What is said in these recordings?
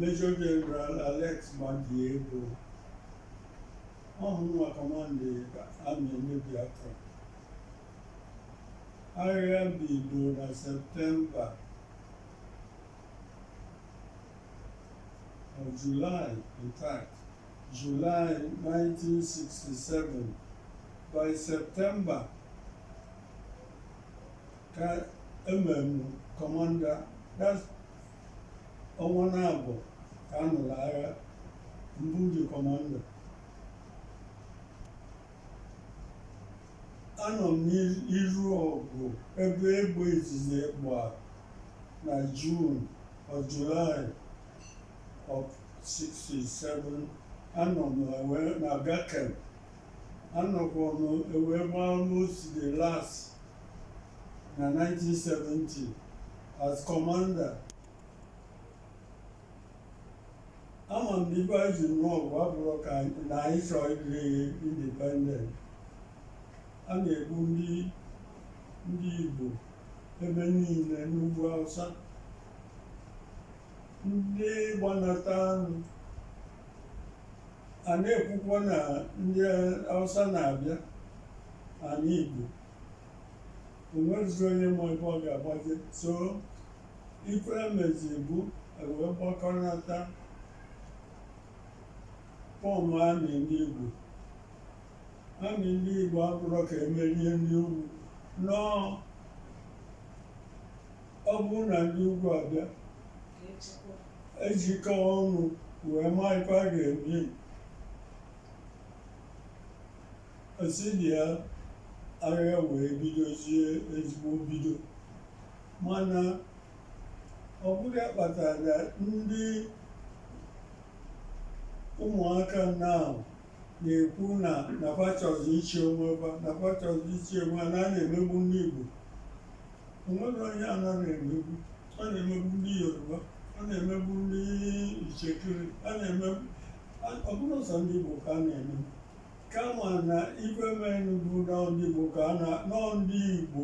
Major General Alex Madiebo. Who commanded the army Biafra. Area Bido na September or July, in fact, July 1967. By September, commander, that's Owanabo, Kanolara, Mbuji commander. Anọ n'iru ọgụ ebe egbe izizi gba na June or July of 67. Anọ m na Gakem. Anọkwa m gba almost the last na 1970 as commander. Ama m ibe anyị ji nụọ ọgụ abụrụ ka na anyị chọọ ịdị independent. A na-egbu ndị Igbo ebe niile n'ugwu Hausa, ndị gbanata anụ. A na-ekwukwa na ndị Hausa na-abịa ana Igbo, onwezi onye ma ebe ọ ga-agbaje. So ife emezi bụ wee gbakọnata fọm amị ndị Igbo. Amị ndị Igbo abụrụ ka emerie ndị ugwu. Nọọ ọ bụrụ na ndị ugwu abịa ejikọ ọnụ wee maa ife a ga-ebi. Asịrị ya agha wee bidozie ezigbo bido. Mana ọ bụrụ ya kpatara na ndị ụmụaka na-ekwu na fachọzi ichi onwe fa, na fachọzi ichi onwe ha, na a na-emegbu ndị Igbo. Onwere onye anaghị emegbu. A na-emegbu ndị Yoruba, a na-emegbu ndị Ichekiri, ọ bụrụ sọ ndị Igbo ka a na-emegbu. Kama na ife menu bụ na ndị Igbo ka nọ ndị Igbo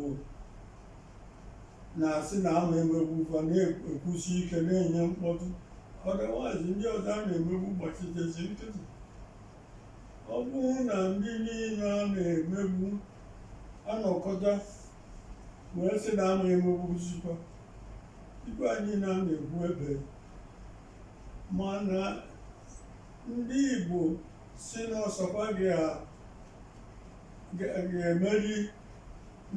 na-asị na ama emegbu fa, na-ekwusi ike, na-enye mkpọtụ. Otherwise ndị ọzọ a na-emegbu gbachitezi nkịtị. Ọ bụrụ na ndị niile a na-emegbu anọkọta wee sị na ama emegbusikwa, ibe anyị na-ekwu ebe. Mana ndị Igbo si n'ọsọkwa ga-emeri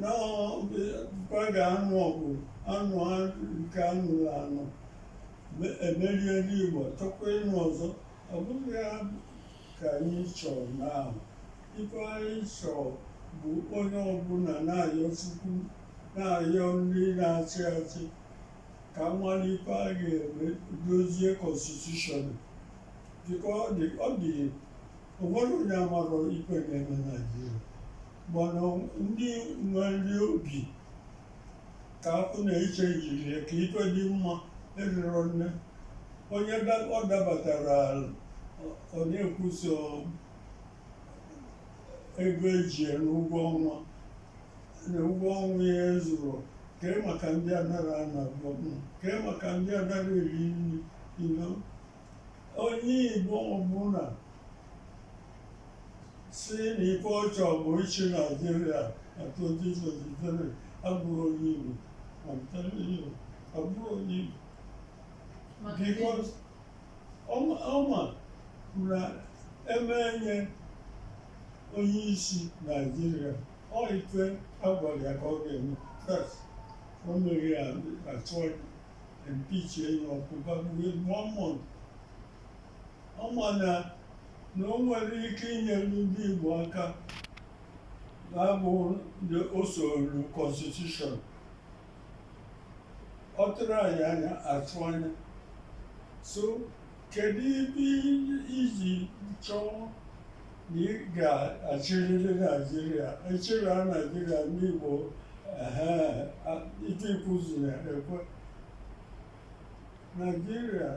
n'ọkwa ga-anụ ọgụ, anụ nke anụrụ anụ, emerie ndị Igbo chọkwa ịnụ ọzọ. Ọ bụghị ya ka anyị chọrọ n'ahụ. Ife anyị chọrọ bụ onye ọbụla na-ayọ Chukwu, na-ayọ ndị na-achị achị ka mara ife a ga-eme dozie constitution. Because ọ dị ụfọdụ onye amarọ ikpe na-eme Naịjirịa, mana ndị nwere obi ka afọ na-eche ejiri ka ife dị mma eriro nne. Onye ọ dabatara ọ na-ekwuso ego eji n'ụgwọ ọnwa, na ụgwọ ọnwa ya ezuru. Kee maka ndị anara anabụ, kee maka ndị anara eri nri. Onye Igbo ọbụla si na ife ọchọ bụ ịchị Naịjirịa na 2023 abụrụ onye Igbo. Abụrụ onye Igbo. Because ọma na emenye onye isi Naịjirịa, ọ ife agwara ya ka ọ ga-eme. First, o mere ya achọ impeach enyi ọpụpa with 1 month. Ọma na o nwere ike inyere ndị Igbo aka na-abụ usoro constitution. Ọ tụrụ anyị anya atụ anya. So kedu ibe iji chọọ na ị ga-achịrịrị Naịjirịa? Echịrịa Naịjirịa ndị Igbo ike ikwuziri ekwe. Naịjirịa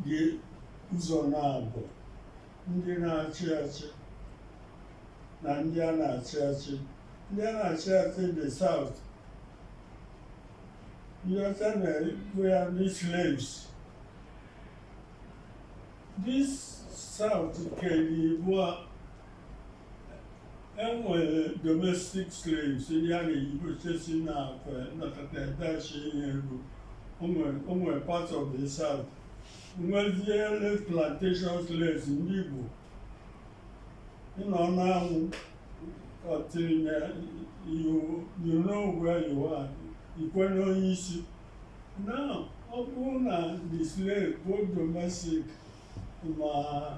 dị ụzọ na-abụ ndị na-achị achị na ndị a na-achị achị. Ndị a na-achị achị the South You understand? We are the slaves. This South Igbo enwere domestic slaves ndị a na-eyibo chesi na-akwa nakọta ihe ego. O nwere part of the South. Nweziele plantation slaves ndị Igbo ịnọ n'anwụ until you know where you are. Ikwenye onye isi. Now, ọ bụrụ na the slave both domestic ma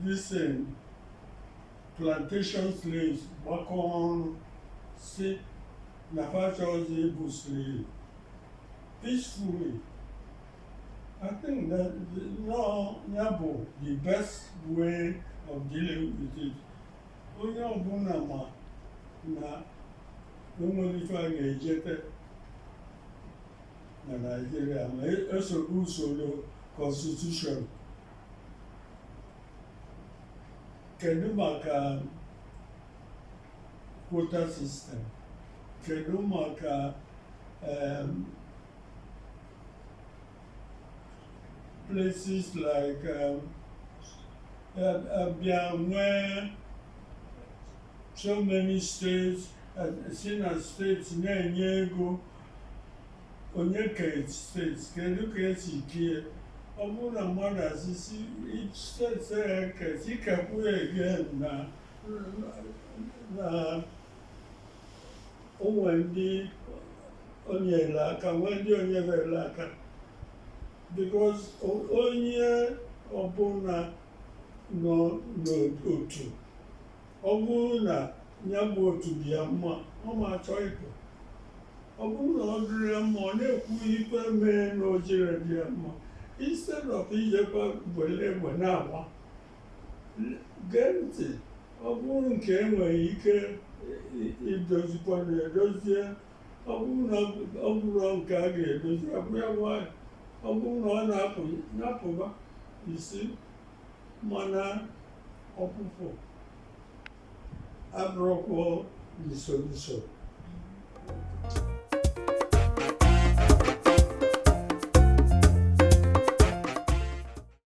this plantation slaves gbakọ ọnụ si na fa chọrọzi ịbụ slave peacefully. I think that no, yabo the best way of dealing with it. Onye ọbụla ma na enwere ife a ga-ejete na Nigeria ma esoro usoro constitution. Kedu maka quota system? Kedu maka places like Abia where so many states, senior states na-enye ego onye ka states kedu ka esi kie ọ bụrụ na mmadụ asịsị each state ka ikekwu ya again na onwe ndị onyere aka nwee ndị onyere aka because onye ọbụla nọ n'otu ọ bụrụ na ya bụ otu dị ya mma ọ ma achọ ịpụ. Ọ bụrụ na ọ dịrị ya mma ọ na-ekwu ikpe mee na o jiri dị ya mma instead of ijekwa were egbe na-agba. Gee ntị, ọ bụrụ nke enweghị ike idozikwa na edozie, ọ bụrụ na ọ bụrụ nke a ga-edozi abụ ya nwayọ. Ọ bụrụ na ọ na-apụba isi mana ọpụpụ abụrụkwa the solution.